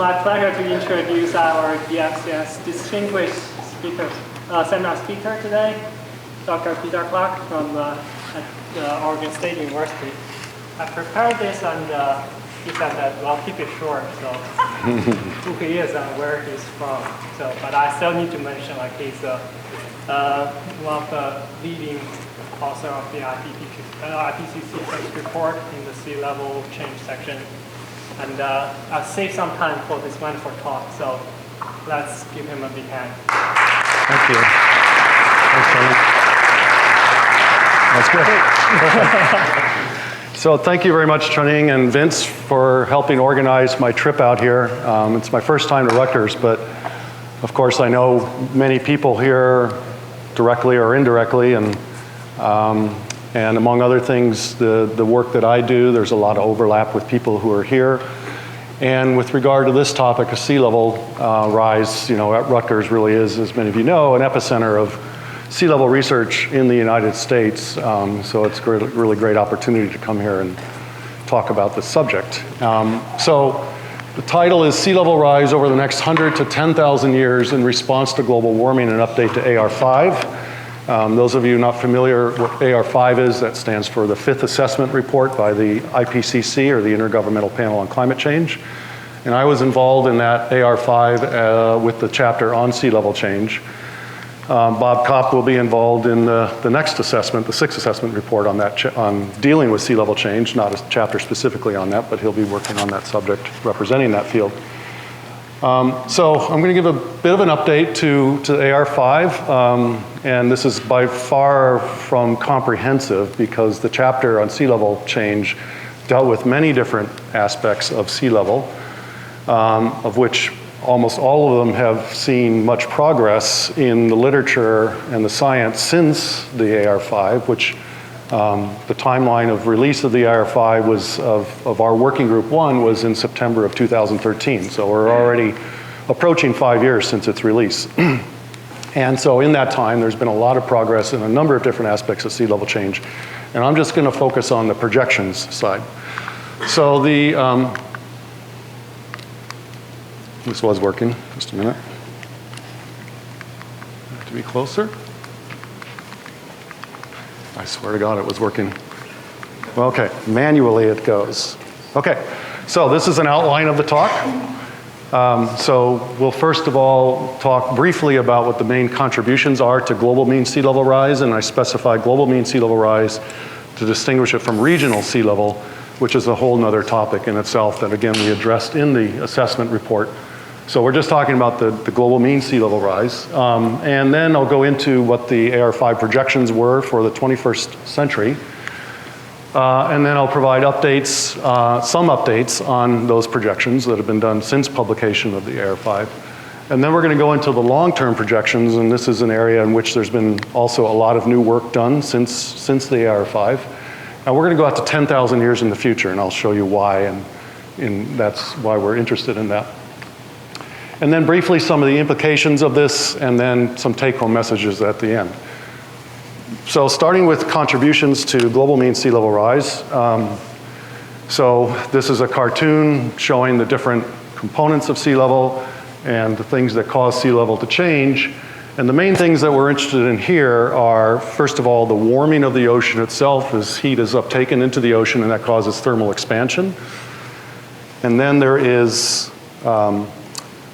my pleasure to introduce our DMCS distinguished seminar speaker today, Dr. Peter Clark from Oregon State University. I prepared this and he said that, well, keep it short, so who he is and where he's from. So, but I still need to mention, like, he's one of the leading author of the IPCC first report in the sea level change section. And I'll save some time for this wonderful talk, so let's give him a big hand. Thank you. Thanks, Tony. That's good. So thank you very much, Chuning and Vince, for helping organize my trip out here. It's my first time to Rutgers, but of course I know many people here directly or indirectly, and among other things, the work that I do, there's a lot of overlap with people who are here. And with regard to this topic of sea level rise, you know, at Rutgers really is, as many of you know, an epicenter of sea level research in the United States. So it's a really great opportunity to come here and talk about this subject. So the title is Sea Level Rise Over the Next 100 to 10,000 Years in Response to Global Warming, an Update to AR5. Those of you not familiar what AR5 is, that stands for the Fifth Assessment Report by the IPCC, or the Intergovernmental Panel on Climate Change. And I was involved in that AR5 with the chapter on sea level change. Bob Kopp will be involved in the next assessment, the Sixth Assessment Report on that, on dealing with sea level change, not a chapter specifically on that, but he'll be working on that subject, representing that field. So I'm going to give a bit of an update to AR5, and this is by far from comprehensive because the chapter on sea level change dealt with many different aspects of sea level, of which almost all of them have seen much progress in the literature and the science since the AR5, which the timeline of release of the AR5 was of our working group 1 was in September of 2013. So we're already approaching 5 years since its release. And so in that time, there's been a lot of progress in a number of different aspects of sea level change. And I'm just going to focus on the projections side. So this was working, just a minute. Have to be closer. I swear to God it was working. Well, okay, manually it goes. Okay, so this is an outline of the talk. So we'll first of all talk briefly about what the main contributions are to global mean sea level rise, and I specify global mean sea level rise to distinguish it from regional sea level, which is a whole nother topic in itself that again we addressed in the assessment report. So we're just talking about the global mean sea level rise. And then I'll go into what the AR5 projections were for the 21st century. And then I'll provide updates, some updates on those projections that have been done since publication of the AR5. And then we're going to go into the long-term projections, and this is an area in which there's been also a lot of new work done since the AR5. And we're going to go out to 10,000 years in the future, and I'll show you why, and that's why we're interested in that. And then briefly some of the implications of this, and then some take-home messages at the end. So starting with contributions to global mean sea level rise. So this is a cartoon showing the different components of sea level and the things that cause sea level to change. And the main things that we're interested in here are, first of all, the warming of the ocean itself as heat is uptaken into the ocean, and that causes thermal expansion. And then there is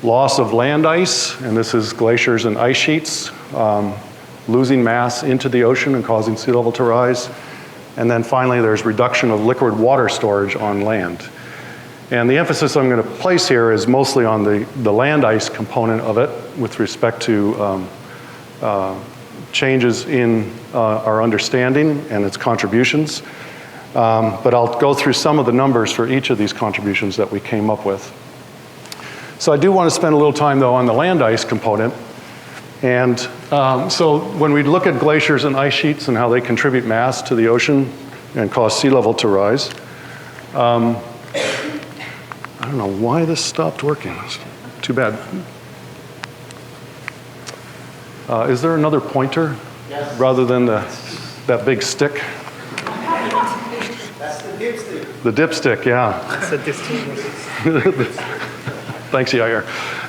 loss of land ice, and this is glaciers and ice sheets, losing mass into the ocean and causing sea level to rise. And then finally, there's reduction of liquid water storage on land. And the emphasis I'm going to place here is mostly on the land ice component of it with respect to changes in our understanding and its contributions. But I'll go through some of the numbers for each of these contributions that we came up with. So I do want to spend a little time, though, on the land ice component. And so when we look at glaciers and ice sheets and how they contribute mass to the ocean and cause sea level to rise, I don't know why this stopped working. It's too bad. Is there another pointer? Yes. Rather than that big stick? That's the dipstick. The dipstick, yeah. That's a distinguished. Thanks, Yair.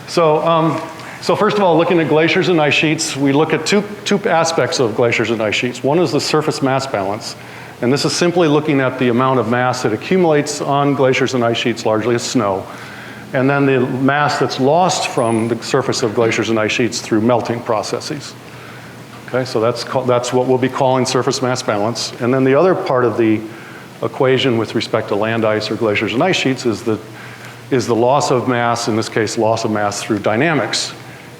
So first of all, looking at glaciers and ice sheets, we look at two aspects of glaciers and ice sheets. One is the surface mass balance, and this is simply looking at the amount of mass that accumulates on glaciers and ice sheets, largely as snow, and then the mass that's lost from the surface of glaciers and ice sheets through melting processes. Okay, so that's what we'll be calling surface mass balance. And then the other part of the equation with respect to land ice or glaciers and ice sheets is the loss of mass, in this case, loss of mass through dynamics.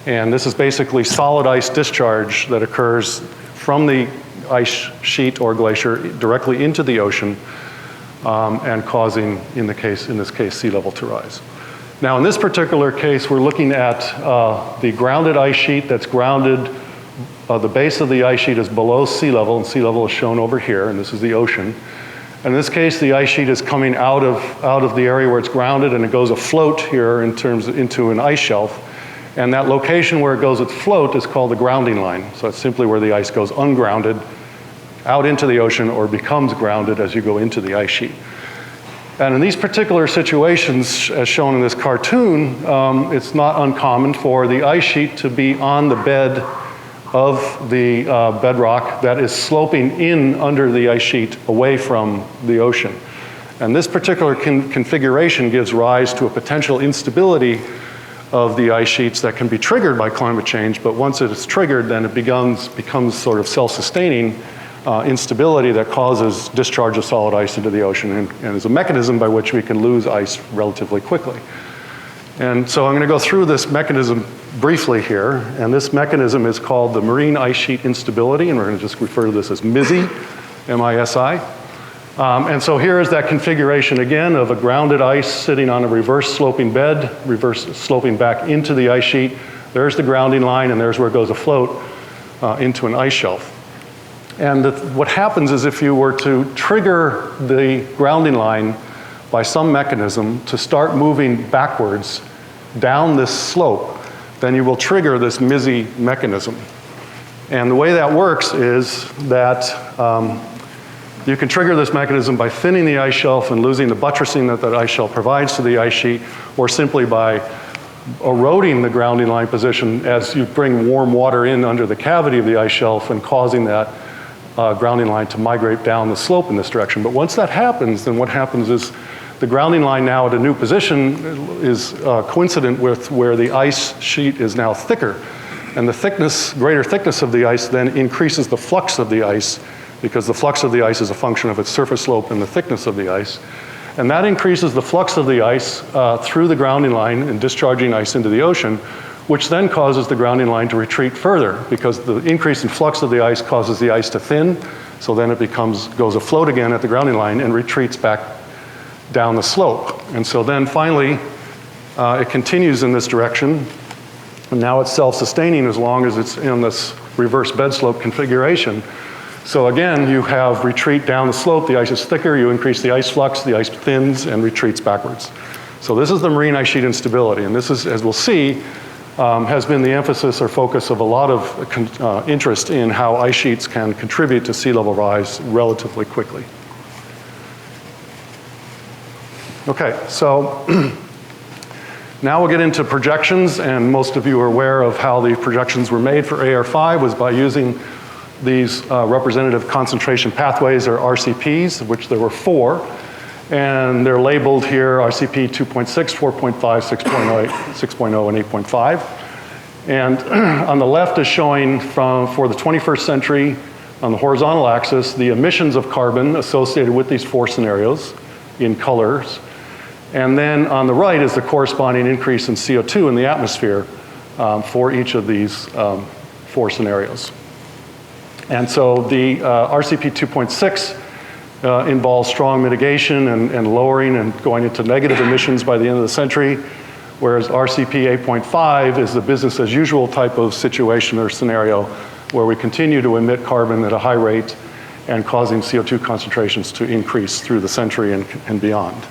And this is basically solid ice discharge that occurs from the ice sheet or glacier directly into the ocean and causing, in this case, sea level to rise. Now, in this particular case, we're looking at the grounded ice sheet that's grounded. The base of the ice sheet is below sea level, and sea level is shown over here, and this is the ocean. In this case, the ice sheet is coming out of the area where it's grounded, and it goes afloat here into an ice shelf. And that location where it goes afloat is called the grounding line. So it's simply where the ice goes ungrounded out into the ocean or becomes grounded as you go into the ice sheet. And in these particular situations, as shown in this cartoon, it's not uncommon for the ice sheet to be on the bed of the bedrock that is sloping in under the ice sheet away from the ocean. And this particular configuration gives rise to a potential instability of the ice sheets that can be triggered by climate change, but once it is triggered, then it becomes sort of self-sustaining instability that causes discharge of solid ice into the ocean and is a mechanism by which we can lose ice relatively quickly. And so I'm going to go through this mechanism briefly here, and this mechanism is called the marine ice sheet instability, and we're going to just refer to this as MISI, M-I-S-I. And so here is that configuration again of a grounded ice sitting on a reverse sloping bed, reverse sloping back into the ice sheet. There's the grounding line, and there's where it goes afloat into an ice shelf. And what happens is if you were to trigger the grounding line by some mechanism to start moving backwards down this slope, then you will trigger this MISI mechanism. And the way that works is that you can trigger this mechanism by thinning the ice shelf and losing the buttressing that ice shelf provides to the ice sheet, or simply by eroding the grounding line position as you bring warm water in under the cavity of the ice shelf and causing that grounding line to migrate down the slope in this direction. But once that happens, then what happens is the grounding line now at a new position is coincident with where the ice sheet is now thicker. And the greater thickness of the ice then increases the flux of the ice, because the flux of the ice is a function of its surface slope and the thickness of the ice. And that increases the flux of the ice through the grounding line and discharging ice into the ocean, which then causes the grounding line to retreat further, because the increase in flux of the ice causes the ice to thin, so then it goes afloat again at the grounding line and retreats back down the slope. And so then finally, it continues in this direction, and now it's self-sustaining as long as it's in this reverse bed slope configuration. So again, you have retreat down the slope, the ice is thicker, you increase the ice flux, the ice thins and retreats backwards. So this is the marine ice sheet instability, and this is, as we'll see, has been the emphasis or focus of a lot of interest in how ice sheets can contribute to sea level rise relatively quickly. Okay, so now we'll get into projections, and most of you are aware of how the projections were made for AR5 was by using these representative concentration pathways, or RCPs, of which there were 4. And they're labeled here RCP 2.6, 4.5, 6.0, 6.0, and 8.5. And on the left is showing for the 21st century, on the horizontal axis, the emissions of carbon associated with these 4 scenarios in colors. And then on the right is the corresponding increase in CO2 in the atmosphere for each of these 4 scenarios. And so the RCP 2.6 involves strong mitigation and lowering and going into negative emissions by the end of the century, whereas RCP 8.5 is the business as usual type of situation or scenario where we continue to emit carbon at a high rate and causing CO2 concentrations to increase through the century and beyond.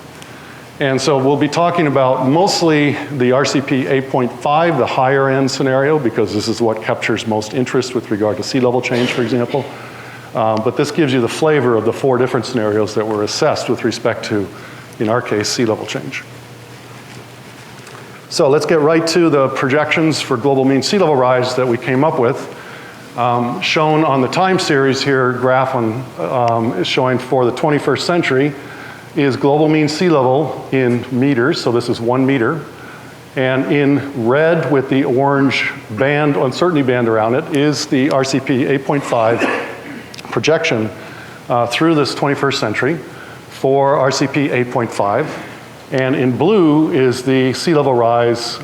And so we'll be talking about mostly the RCP 8.5, the higher end scenario, because this is what captures most interest with regard to sea level change, for example. But this gives you the flavor of the 4 different scenarios that were assessed with respect to, in our case, sea level change. So let's get right to the projections for global mean sea level rise that we came up with. Shown on the time series here, graph on, is showing for the 21st century is global mean sea level in meters, so this is 1 meter. And in red with the orange band, uncertainty band around it, is the RCP 8.5 projection through this 21st century for RCP 8.5. And in blue is the sea level rise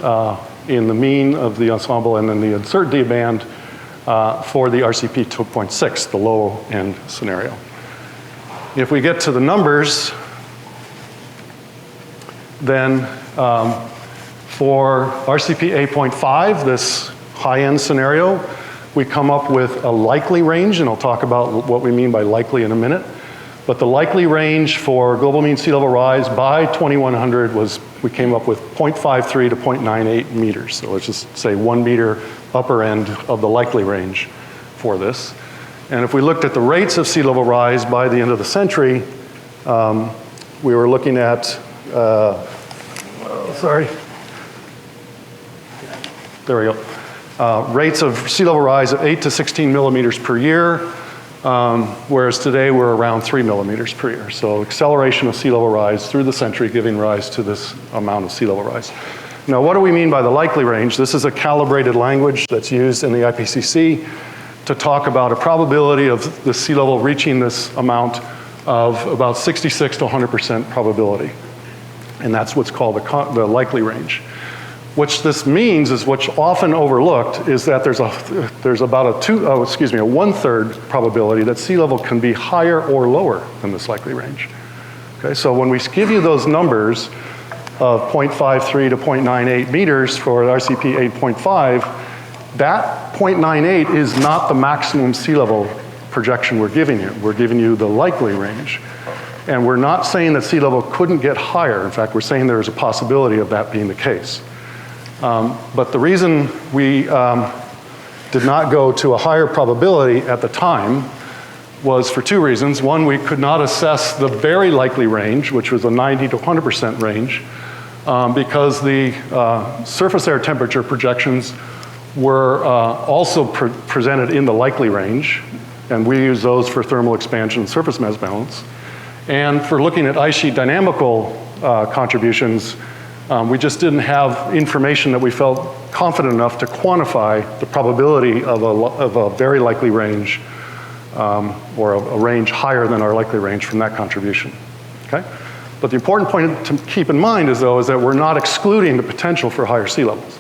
in the mean of the ensemble and then the uncertainty band for the RCP 2.6, the low end scenario. If we get to the numbers, then for RCP 8.5, this high end scenario, we come up with a likely range, and I'll talk about what we mean by likely in a minute. But the likely range for global mean sea level rise by 2100 was, we came up with 0.53 to 0.98 meters. So let's just say 1 meter upper end of the likely range for this. And if we looked at the rates of sea level rise by the end of the century, we were looking at, there we go. Rates of sea level rise of 8 to 16 millimeters per year, whereas today we're around 3 millimeters per year. So acceleration of sea level rise through the century giving rise to this amount of sea level rise. Now, what do we mean by the likely range? This is a calibrated language that's used in the IPCC to talk about a probability of the sea level reaching this amount of about 66 to 100% probability. And that's what's called the likely range. What this means is what's often overlooked is that there's about a 1/3 probability that sea level can be higher or lower than this likely range. Okay, so when we give you those numbers of 0.53 to 0.98 meters for RCP 8.5, that 0.98 is not the maximum sea level projection we're giving you. We're giving you the likely range. And we're not saying that sea level couldn't get higher. In fact, we're saying there's a possibility of that being the case. But the reason we did not go to a higher probability at the time was for 2 reasons. One, we could not assess the very likely range, which was a 90 to 100% range, because the surface air temperature projections were also presented in the likely range, and we use those for thermal expansion and surface mass balance. And for looking at ice sheet dynamical contributions, we just didn't have information that we felt confident enough to quantify the probability of a very likely range or a range higher than our likely range from that contribution, okay? But the important point to keep in mind is that we're not excluding the potential for higher sea levels.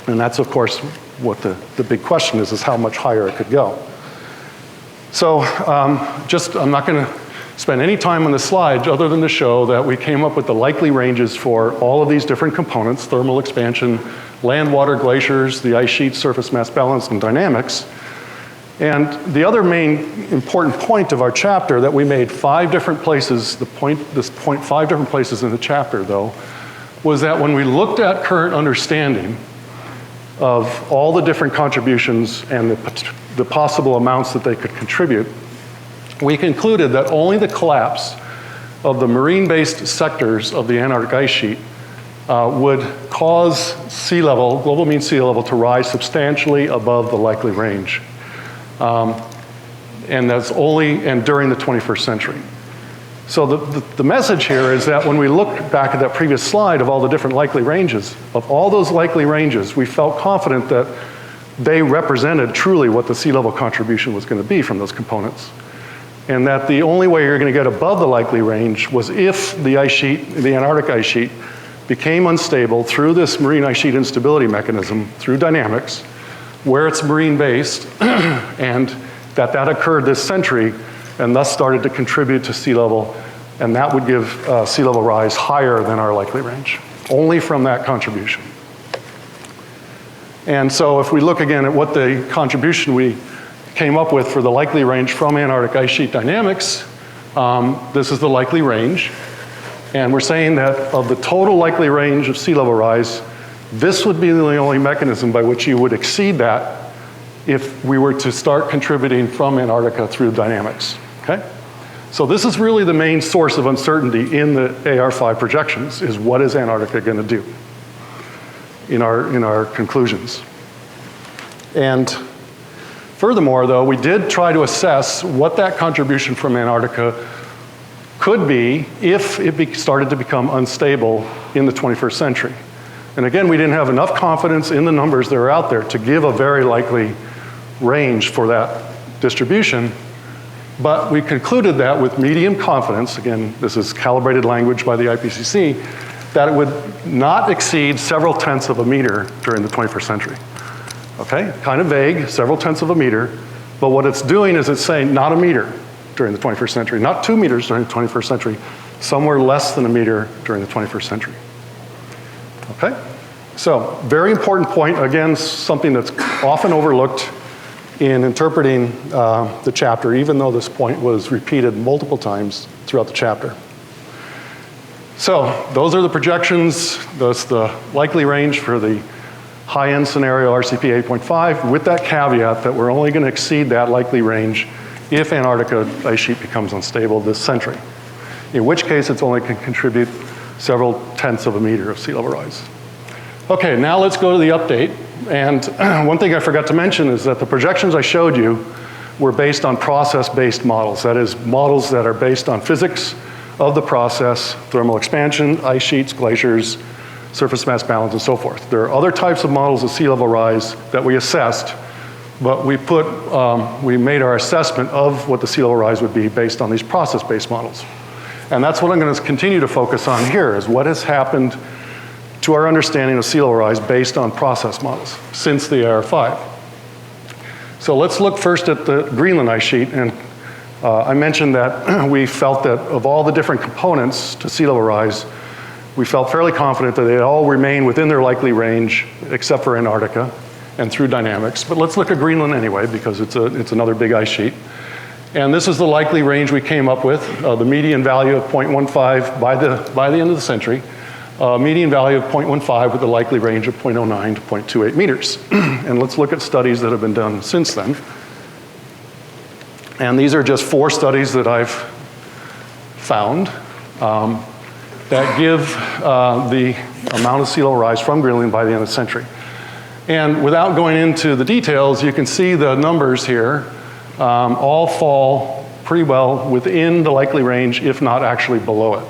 And that's, of course, what the big question is how much higher it could go. So I'm not gonna spend any time on this slide other than to show that we came up with the likely ranges for all of these different components, thermal expansion, land, water, glaciers, the ice sheet, surface mass balance, and dynamics. And the other main important point of our chapter that we made 5 different places, 5 different places in the chapter though, was that when we looked at current understanding of all the different contributions and the possible amounts that they could contribute, we concluded that only the collapse of the marine-based sectors of the Antarctic ice sheet would cause sea level, global mean sea level, to rise substantially above the likely range. And that's only during the 21st century. So the message here is that when we look back at that previous slide of all the different likely ranges, of all those likely ranges, we felt confident that they represented truly what the sea level contribution was going to be from those components. And that the only way you're going to get above the likely range was if the ice sheet, the Antarctic ice sheet, became unstable through this marine ice sheet instability mechanism, through dynamics, where it's marine-based, and that occurred this century, and thus started to contribute to sea level, and that would give sea level rise higher than our likely range, only from that contribution. And so if we look again at what the contribution we came up with for the likely range from Antarctic ice sheet dynamics, this is the likely range. And we're saying that of the total likely range of sea level rise, this would be the only mechanism by which you would exceed that if we were to start contributing from Antarctica through dynamics, okay? So this is really the main source of uncertainty in the AR5 projections, is what is Antarctica gonna do? in our conclusions. And furthermore, though, we did try to assess what that contribution from Antarctica could be if it started to become unstable in the 21st century. And again, we didn't have enough confidence in the numbers that are out there to give a very likely range for that distribution, but we concluded that with medium confidence, again, this is calibrated language by the IPCC, that it would not exceed several tenths of a meter during the 21st century. Okay, kind of vague, several tenths of a meter, but what it's doing is it's saying not a meter during the 21st century, not 2 meters during the 21st century, somewhere less than a meter during the 21st century. Okay, so very important point, again, something that's often overlooked in interpreting the chapter, even though this point was repeated multiple times throughout the chapter. So those are the projections. That's the likely range for the high-end scenario RCP 8.5, with that caveat that we're only going to exceed that likely range if Antarctica ice sheet becomes unstable this century, in which case it's only can contribute several tenths of a meter of sea level rise. Okay, now let's go to the update. And one thing I forgot to mention is that the projections I showed you were based on process-based models. That is, models that are based on physics of the process, thermal expansion, ice sheets, glaciers, surface mass balance, and so forth. There are other types of models of sea level rise that we assessed, but we made our assessment of what the sea level rise would be based on these process-based models. And that's what I'm going to continue to focus on here, is what has happened to our understanding of sea level rise based on process models since the AR5. So let's look first at the Greenland ice sheet. And I mentioned that we felt that of all the different components to sea level rise, we felt fairly confident that they all remain within their likely range, except for Antarctica and through dynamics. But let's look at Greenland anyway, because it's another big ice sheet. And this is the likely range we came up with, the median value of 0.15 by the end of the century. Median value of 0.15 with a likely range of 0.09 to 0.28 meters. And let's look at studies that have been done since then. And these are just 4 studies that I've found that give the amount of sea level rise from Greenland by the end of the century. And without going into the details, you can see the numbers here all fall pretty well within the likely range, if not actually below it.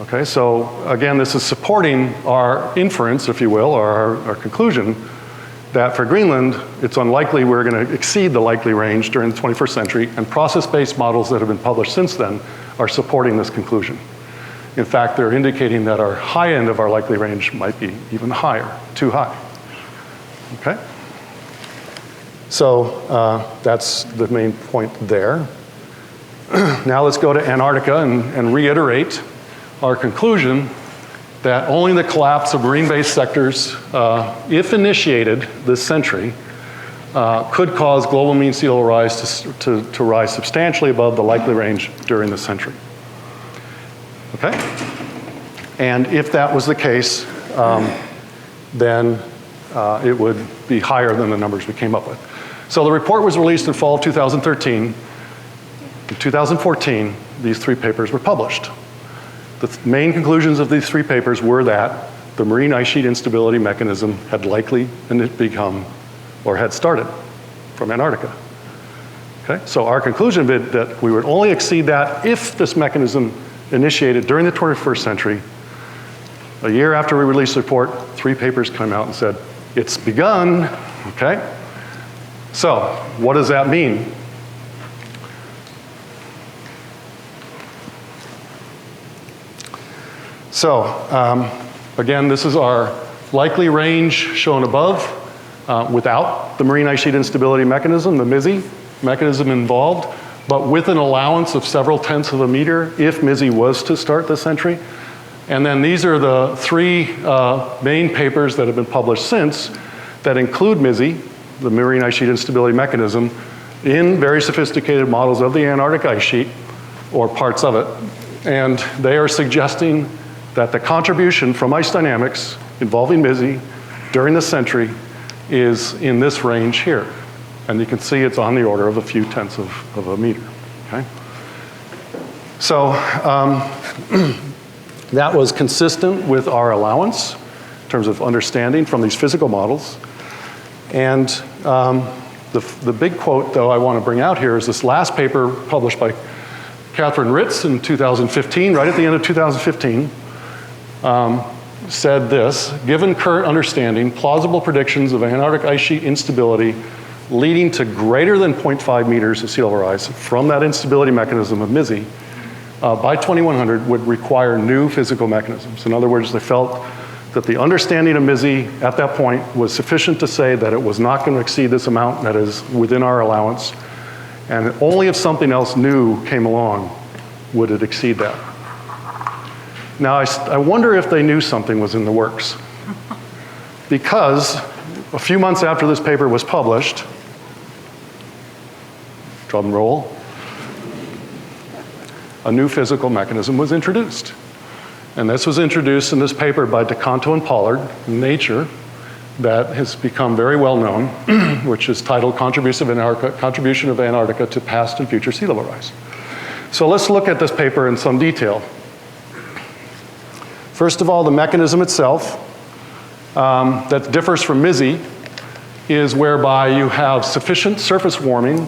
Okay, so again, this is supporting our inference, if you will, or our conclusion that for Greenland, it's unlikely we're going to exceed the likely range during the 21st century, and process-based models that have been published since then are supporting this conclusion. In fact, they're indicating that our high end of our likely range might be even higher, too high. Okay? So that's the main point there. Now let's go to Antarctica and reiterate our conclusion that only the collapse of marine-based sectors, if initiated this century, could cause global mean sea level rise to rise substantially above the likely range during the century. Okay? And if that was the case, then it would be higher than the numbers we came up with. So the report was released in fall of 2013. In 2014, these 3 papers were published. The main conclusions of these 3 papers were that the marine ice sheet instability mechanism had likely become, or had started from Antarctica. Okay, so our conclusion that we would only exceed that if this mechanism initiated during the 21st century. A year after we released the report, 3 papers came out and said, it's begun, okay? So what does that mean? So, again, this is our likely range shown above without the marine ice sheet instability mechanism, the MISI mechanism involved, but with an allowance of several tenths of a meter if MISI was to start this century. And then these are the 3 main papers that have been published since that include MISI, the marine ice sheet instability mechanism, in very sophisticated models of the Antarctic ice sheet, or parts of it. And they are suggesting that the contribution from ice dynamics involving MISI during this century is in this range here. And you can see it's on the order of a few tenths of a meter, okay? So that was consistent with our allowance terms of understanding from these physical models. And the big quote, though, I want to bring out here is this last paper published by Catherine Ritz in 2015, right at the end of 2015, said this: given current understanding, plausible predictions of Antarctic ice sheet instability leading to greater than 0.5 meters of sea level rise from that instability mechanism of MISI by 2100 would require new physical mechanisms. In other words, they felt that the understanding of MISI at that point was sufficient to say that it was not going to exceed this amount that is within our allowance, and only if something else new came along would it exceed that. Now, I wonder if they knew something was in the works, because a few months after this paper was published, drum roll, a new physical mechanism was introduced. And this was introduced in this paper by DeCanto and Pollard in Nature that has become very well known, which is titled Contribution of Antarctica to Past and Future Sea Level Rise. So let's look at this paper in some detail. First of all, the mechanism itself that differs from MISI is whereby you have sufficient surface warming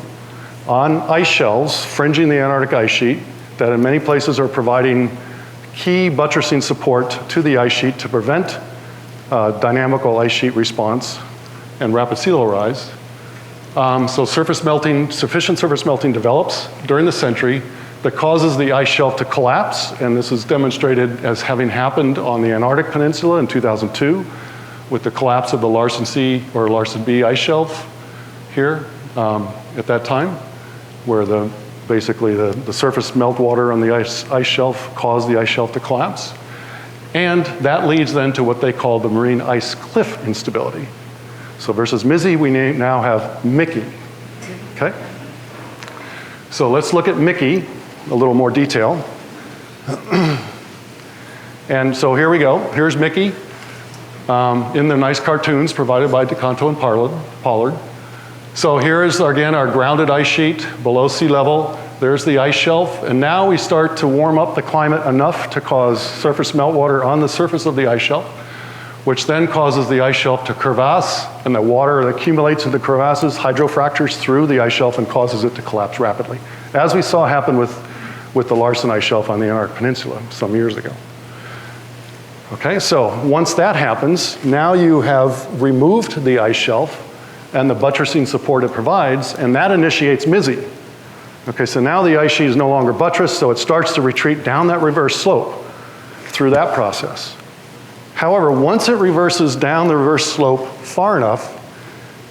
on ice shelves fringing the Antarctic ice sheet that in many places are providing key buttressing support to the ice sheet to prevent dynamical ice sheet response and rapid sea level rise. So sufficient surface melting develops during the century that causes the ice shelf to collapse, and this is demonstrated as having happened on the Antarctic Peninsula in 2002 with the collapse of the Larsen C or Larsen B ice shelf here at that time, where basically the surface meltwater on the ice shelf caused the ice shelf to collapse. And that leads then to what they call the marine ice cliff instability. So versus MISI, we now have MICI, okay? So let's look at MICI a little more detail. And so here we go. Here's MICI in the nice cartoons provided by DeCanto and Pollard. So here is, again, our grounded ice sheet below sea level. There's the ice shelf, and now we start to warm up the climate enough to cause surface meltwater on the surface of the ice shelf, which then causes the ice shelf to crevasse, and the water that accumulates in the crevasses hydrofractures through the ice shelf and causes it to collapse rapidly, as we saw happen with the Larsen ice shelf on the Antarctic Peninsula some years ago. Okay, so once that happens, now you have removed the ice shelf and the buttressing support it provides, and that initiates MISI. Okay, so now the ice sheet is no longer buttressed, so it starts to retreat down that reverse slope through that process. However, once it reverses down the reverse slope far enough,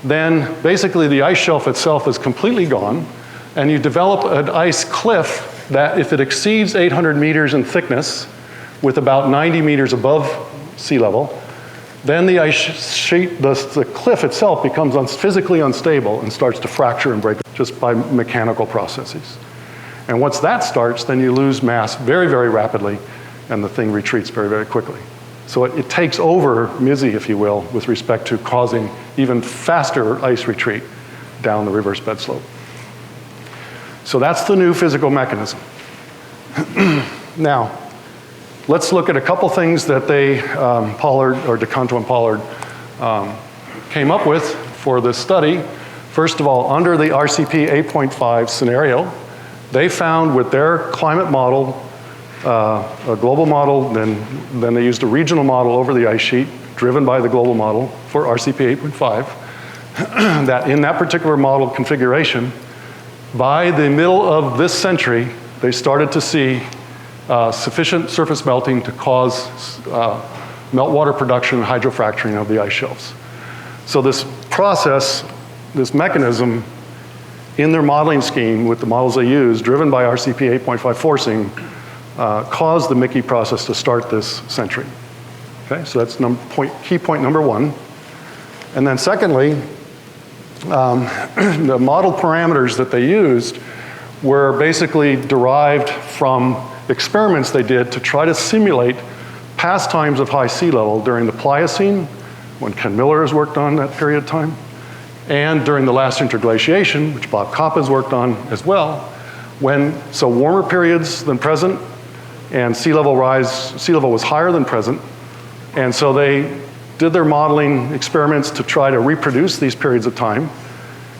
then basically the ice shelf itself is completely gone, and you develop an ice cliff that, if it exceeds 800 meters in thickness, with about 90 meters above sea level, then the ice sheet, the cliff itself becomes physically unstable and starts to fracture and break just by mechanical processes. And once that starts, then you lose mass very, very rapidly, and the thing retreats very, very quickly. So it takes over MISI, if you will, with respect to causing even faster ice retreat down the reverse bed slope. So that's the new physical mechanism. Now, let's look at a couple things that DeCanto and Pollard came up with for this study. First of all, under the RCP 8.5 scenario, they found with their climate model, a global model, then they used a regional model over the ice sheet, driven by the global model for RCP 8.5, that in that particular model configuration, by the middle of this century, they started to see sufficient surface melting to cause meltwater production and hydrofracturing of the ice shelves. So this process, this mechanism in their modeling scheme with the models they use, driven by RCP 8.5 forcing, caused the MICI process to start this century. Okay, so that's key point number one. And then secondly, the model parameters that they used were basically derived from experiments they did to try to simulate past times of high sea level during the Pliocene, when Ken Miller has worked on that period of time, and during the last interglaciation, which Bob Kopp has worked on as well, so warmer periods than present, and sea level was higher than present, and so they did their modeling experiments to try to reproduce these periods of time.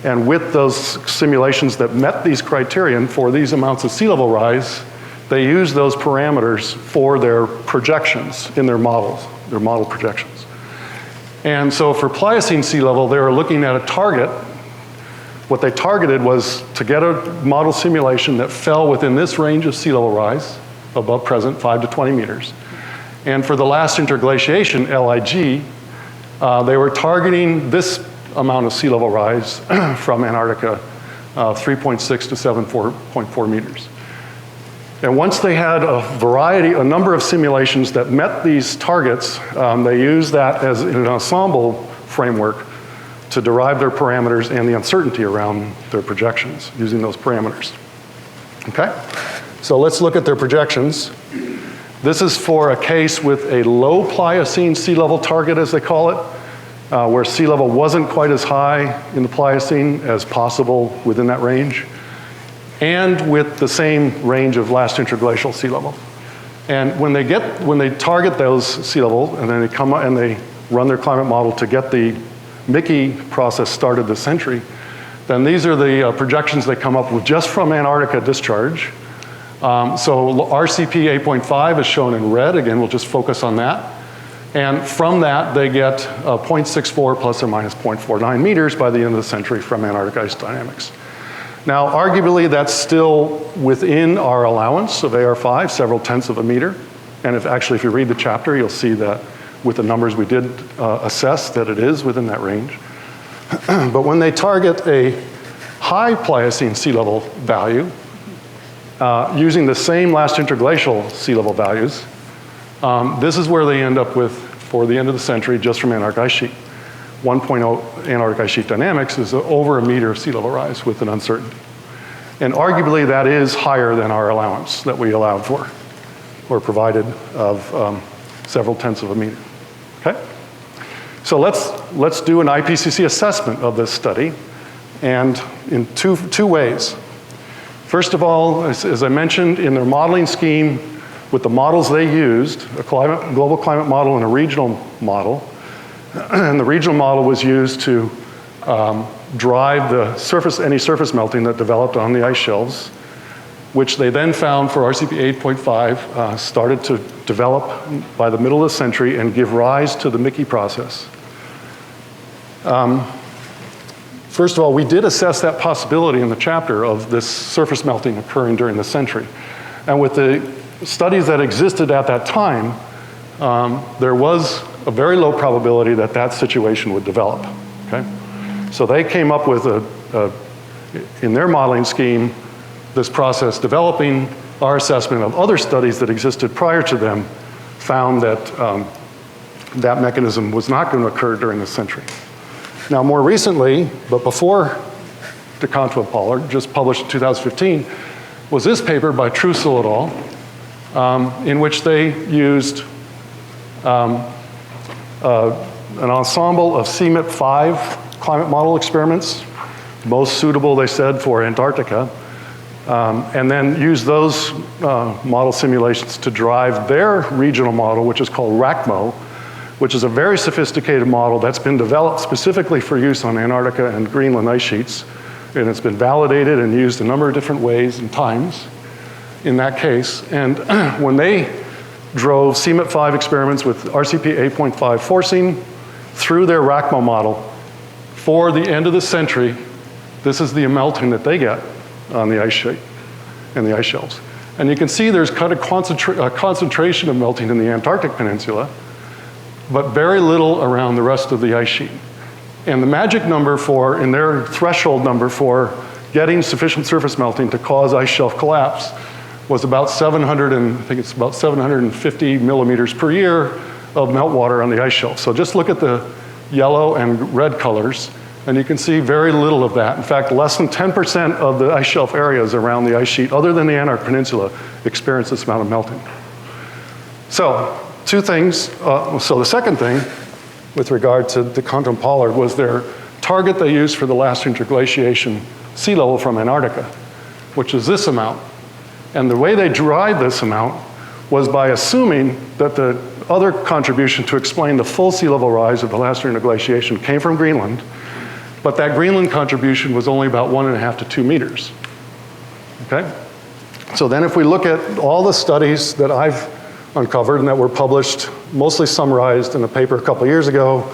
And with those simulations that met these criterion for these amounts of sea level rise, they used those parameters for their projections in their models, their model projections. And so for Pliocene sea level, they were looking at a target. What they targeted was to get a model simulation that fell within this range of sea level rise, above present, 5 to 20 meters. And for the last interglaciation, LIG, they were targeting this amount of sea level rise from Antarctica, 3.6 to 7.4 meters. And once they had a number of simulations that met these targets, they used that as an ensemble framework to derive their parameters and the uncertainty around their projections using those parameters. Okay? So let's look at their projections. This is for a case with a low Pliocene sea level target, as they call it, where sea level wasn't quite as high in the Pliocene as possible within that range, and with the same range of last interglacial sea level. And when they target those sea level, and then they come and they run their climate model to get the MISI process started this century, then these are the projections they come up with just from Antarctica discharge. So RCP 8.5 is shown in red. Again, we'll just focus on that. And from that, they get 0.64 plus or minus 0.49 meters by the end of the century from Antarctic ice dynamics. Now, arguably, that's still within our allowance of AR5, several tenths of a meter. And if you read the chapter, you'll see that with the numbers we did assess that it is within that range. But when they target a high Pliocene sea level value, using the same last interglacial sea level values, this is where they end up with, for the end of the century, just from Antarctic ice sheet. 1.0 Antarctic ice sheet dynamics is over a meter of sea level rise with an uncertainty. And arguably that is higher than our allowance that we allowed for, or provided of several tenths of a meter, okay? So let's do an IPCC assessment of this study, and in two ways. First of all, as I mentioned, in their modeling scheme, with the models they used, a global climate model and a regional model, and the regional model was used to drive any surface melting that developed on the ice shelves, which they then found for RCP 8.5 started to develop by the middle of the century and give rise to the MISI process. First of all, we did assess that possibility in the chapter of this surface melting occurring during the century. And with the studies that existed at that time, there was a very low probability that that situation would develop, okay? So they came up with in their modeling scheme, this process developing. Our assessment of other studies that existed prior to them found that that mechanism was not going to occur during this century. Now, more recently, but before DeConto and Pollard, just published in 2015, was this paper by Trussell et al., in which they used an ensemble of CMIP-5 climate model experiments, most suitable, they said, for Antarctica, and then used those model simulations to drive their regional model, which is called RACMO, which is a very sophisticated model that's been developed specifically for use on Antarctica and Greenland ice sheets. And it's been validated and used a number of different ways and times in that case. And when they drove CMIP-5 experiments with RCP 8.5 forcing through their RACMO model for the end of the century, this is the melting that they get on the ice sheet and the ice shelves. And you can see there's kind of concentration of melting in the Antarctic Peninsula, but very little around the rest of the ice sheet. And the magic number in their threshold number for getting sufficient surface melting to cause ice shelf collapse was about 750 millimeters per year of meltwater on the ice shelf. So just look at the yellow and red colors, and you can see very little of that. In fact, less than 10% of the ice shelf areas around the ice sheet, other than the Antarctic Peninsula, experience this amount of melting. So, two things. So the second thing, with regard to DeConto and Pollard, was their target they used for the last interglaciation sea level from Antarctica, which is this amount. And the way they derived this amount was by assuming that the other contribution to explain the full sea level rise of the last interglaciation came from Greenland, but that Greenland contribution was only about 1.5 to 2 meters. Okay? So then if we look at all the studies that I've uncovered and that were published, mostly summarized in a paper a couple years ago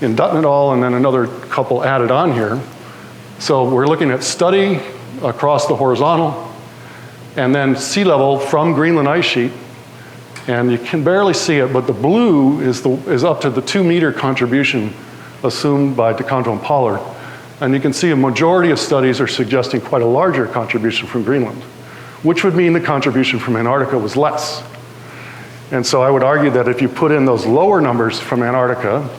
in Dutton et al., and then another couple added on here. So we're looking at study across the horizontal, and then sea level from Greenland ice sheet. And you can barely see it, but the blue is up to the 2 meter contribution assumed by DeConto and Pollard. And you can see a majority of studies are suggesting quite a larger contribution from Greenland, which would mean the contribution from Antarctica was less. And so I would argue that if you put in those lower numbers from Antarctica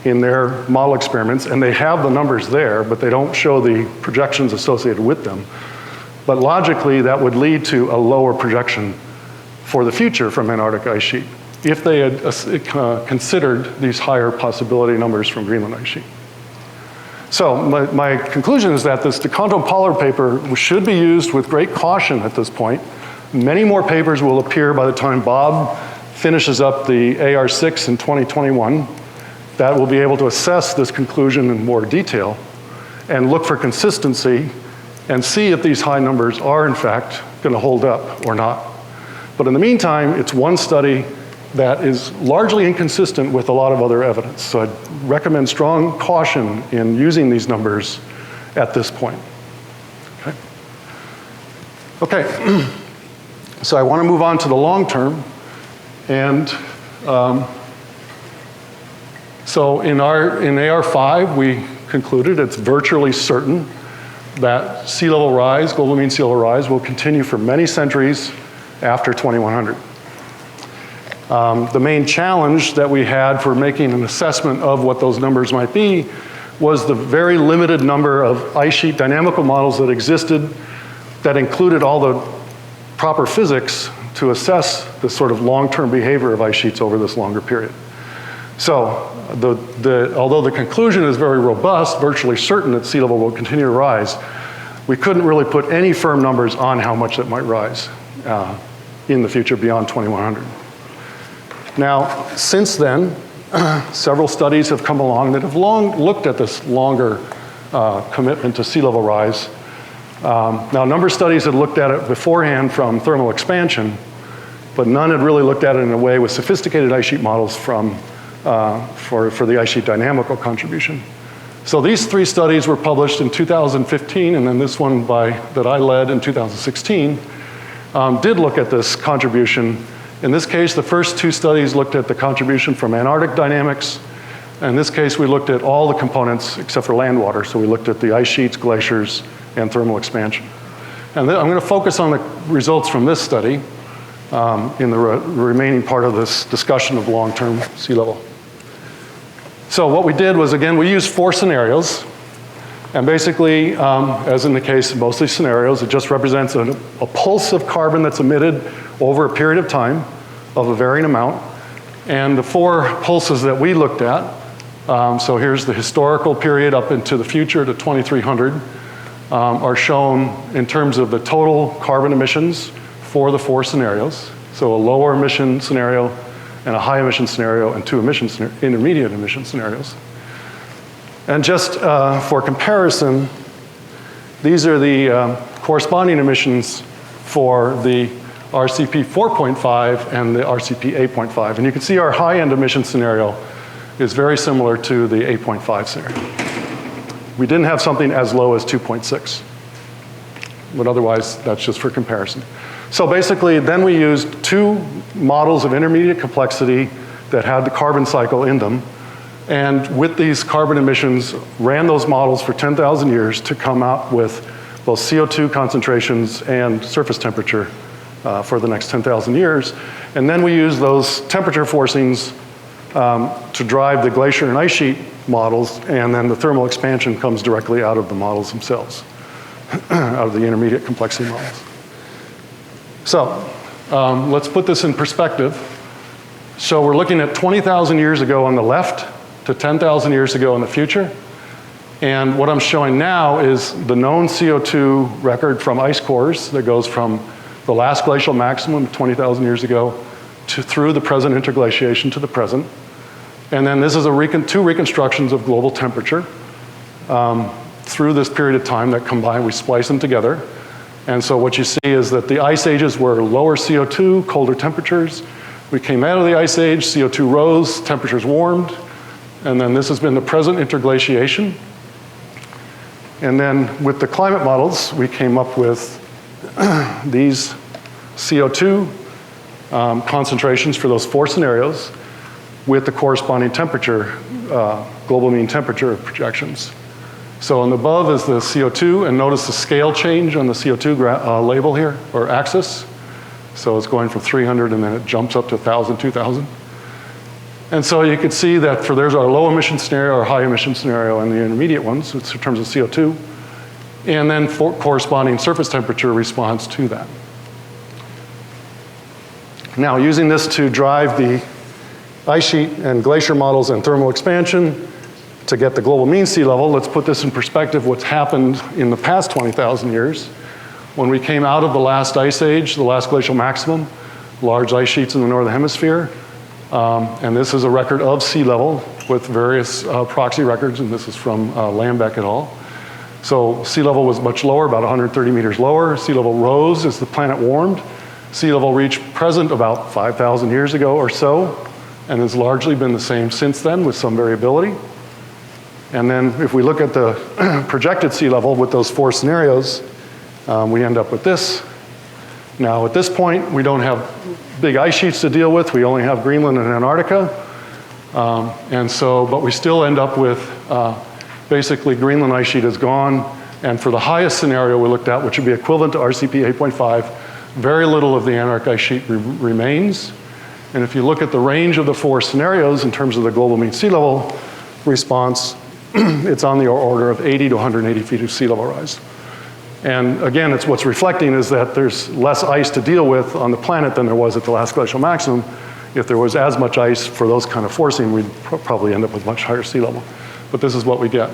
in their model experiments, and they have the numbers there, but they don't show the projections associated with them, but logically that would lead to a lower projection for the future from Antarctic ice sheet if they had considered these higher possibility numbers from Greenland ice sheet. So my conclusion is that this DeConto-Pollard paper should be used with great caution at this point. Many more papers will appear by the time Bob finishes up the AR6 in 2021 that will be able to assess this conclusion in more detail and look for consistency and see if these high numbers are in fact going to hold up or not. But in the meantime, it's one study that is largely inconsistent with a lot of other evidence. So I'd recommend strong caution in using these numbers at this point. Okay. Okay. So I want to move on to the long term. And so in AR5, we concluded it's virtually certain that sea level rise, global mean sea level rise, will continue for many centuries after 2100. The main challenge that we had for making an assessment of what those numbers might be was the very limited number of ice sheet dynamical models that existed that included all the proper physics to assess the sort of long-term behavior of ice sheets over this longer period. So although the conclusion is very robust, virtually certain that sea level will continue to rise, we couldn't really put any firm numbers on how much it might rise in the future beyond 2100. Now, since then, several studies have come along that have long looked at this longer commitment to sea level rise. Now, a number of studies had looked at it beforehand from thermal expansion, but none had really looked at it in a way with sophisticated ice sheet models for the ice sheet dynamical contribution. So these 3 studies were published in 2015, and then this one that I led in 2016 did look at this contribution. In this case, the first 2 studies looked at the contribution from Antarctic dynamics. In this case, we looked at all the components except for land water. So we looked at the ice sheets, glaciers, and thermal expansion. And I'm going to focus on the results from this study in the remaining part of this discussion of long-term sea level. So what we did was, again, we used 4 scenarios. And basically, as in the case of most of these scenarios, it just represents a pulse of carbon that's emitted over a period of time of a varying amount. And the 4 pulses that we looked at, so here's the historical period up into the future to 2300, are shown in terms of the total carbon emissions for the 4 scenarios. So a lower emission scenario and a high emission scenario and 2 intermediate emission scenarios. And just for comparison, these are the corresponding emissions for the RCP 4.5 and the RCP 8.5. And you can see our high-end emission scenario is very similar to the 8.5 scenario. We didn't have something as low as 2.6. But otherwise, that's just for comparison. So basically, then we used 2 models of intermediate complexity that had the carbon cycle in them. And with these carbon emissions, ran those models for 10,000 years to come out with both CO2 concentrations and surface temperature for the next 10,000 years. And then we use those temperature forcings to drive the glacier and ice sheet models, and then the thermal expansion comes directly out of the models themselves, out of the intermediate complexity models. So let's put this in perspective. So we're looking at 20,000 years ago on the left to 10,000 years ago in the future. And what I'm showing now is the known CO2 record from ice cores that goes from the last glacial maximum 20,000 years ago through the present interglaciation to the present. And then this is two reconstructions of global temperature through this period of time that combine, we splice them together. And so what you see is that the ice ages were lower CO2, colder temperatures. We came out of the ice age, CO2 rose, temperatures warmed. And then this has been the present interglaciation. And then with the climate models, we came up with these CO2 concentrations for those 4 scenarios with the corresponding temperature, global mean temperature projections. So on the above is the CO2, and notice the scale change on the CO2 label here, or axis. So it's going from 300 and then it jumps up to 1,000, 2,000. And so you can see that there's our low emission scenario, our high emission scenario, and the intermediate ones, it's in terms of CO2, and then for corresponding surface temperature response to that. Now, using this to drive the ice sheet and glacier models and thermal expansion to get the global mean sea level, let's put this in perspective, what's happened in the past 20,000 years. When we came out of the last ice age, the last glacial maximum, large ice sheets in the northern hemisphere, and this is a record of sea level with various proxy records, and this is from Lambeck et al. So sea level was much lower, about 130 meters lower. Sea level rose as the planet warmed. Sea level reached present about 5,000 years ago or so, and has largely been the same since then with some variability. And then if we look at the projected sea level with those 4 scenarios, we end up with this. Now at this point, we don't have big ice sheets to deal with. We only have Greenland and Antarctica. But we still end up with basically Greenland ice sheet is gone. And for the highest scenario we looked at, which would be equivalent to RCP 8.5, very little of the Antarctic ice sheet remains. And if you look at the range of the 4 scenarios in terms of the global mean sea level response, it's on the order of 80 to 180 feet of sea level rise. And again, it's what's reflecting is that there's less ice to deal with on the planet than there was at the last glacial maximum. If there was as much ice for those kind of forcing, we'd probably end up with much higher sea level. But this is what we get.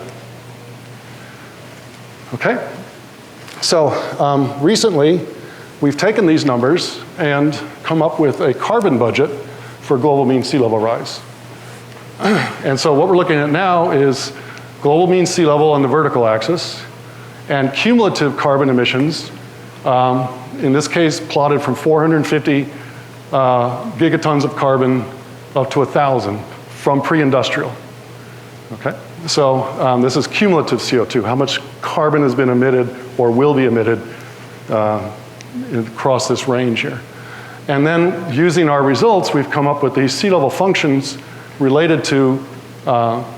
Okay? So recently, we've taken these numbers and come up with a carbon budget for global mean sea level rise. And so what we're looking at now is global mean sea level on the vertical axis and cumulative carbon emissions, in this case plotted from 450 gigatons of carbon up to 1,000 from pre-industrial. Okay? So this is cumulative CO2, how much carbon has been emitted or will be emitted across this range here. And then using our results, we've come up with these sea level functions related to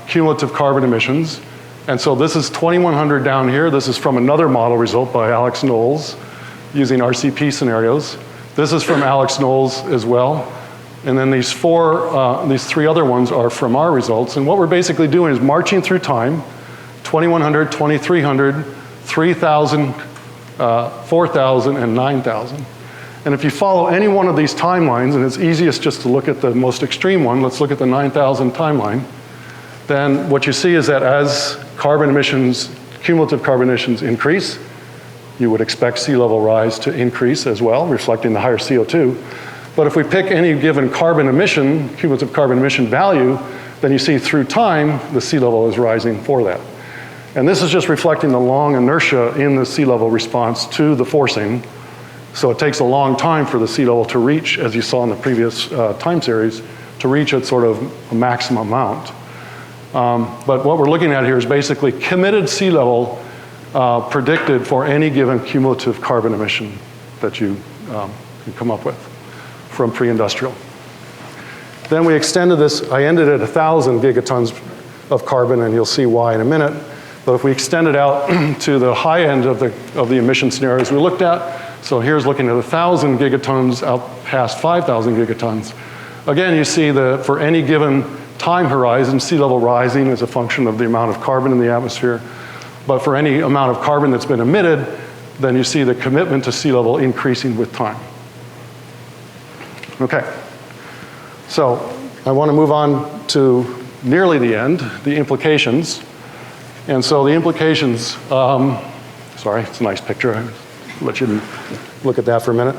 cumulative carbon emissions. And so this is 2100 down here. This is from another model result by Alex Knowles using RCP scenarios. This is from Alex Knowles as well. And then these 3 other ones are from our results. And what we're basically doing is marching through time, 2100, 2300, 3000, 4000, and 9000. And if you follow any one of these timelines, and it's easiest just to look at the most extreme one, let's look at the 9000 timeline, then what you see is that as carbon emissions, cumulative carbon emissions increase, you would expect sea level rise to increase as well, reflecting the higher CO2. But if we pick any given carbon emission, cumulative carbon emission value, then you see through time, the sea level is rising for that. And this is just reflecting the long inertia in the sea level response to the forcing. So it takes a long time for the sea level to reach, as you saw in the previous time series, to reach its sort of a maximum amount. But what we're looking at here is basically committed sea level predicted for any given cumulative carbon emission that you can come up with from pre-industrial. Then we extended this, I ended at 1,000 gigatons of carbon, and you'll see why in a minute. But if we extend it out to the high end of the emission scenarios we looked at, so here's looking at 1,000 gigatons out past 5,000 gigatons. Again, you see that for any given time horizon, sea level rising is a function of the amount of carbon in the atmosphere. But for any amount of carbon that's been emitted, then you see the commitment to sea level increasing with time. Okay, so I want to move on to nearly the end, the implications. And so the implications, sorry, it's a nice picture. I'll let you look at that for a minute.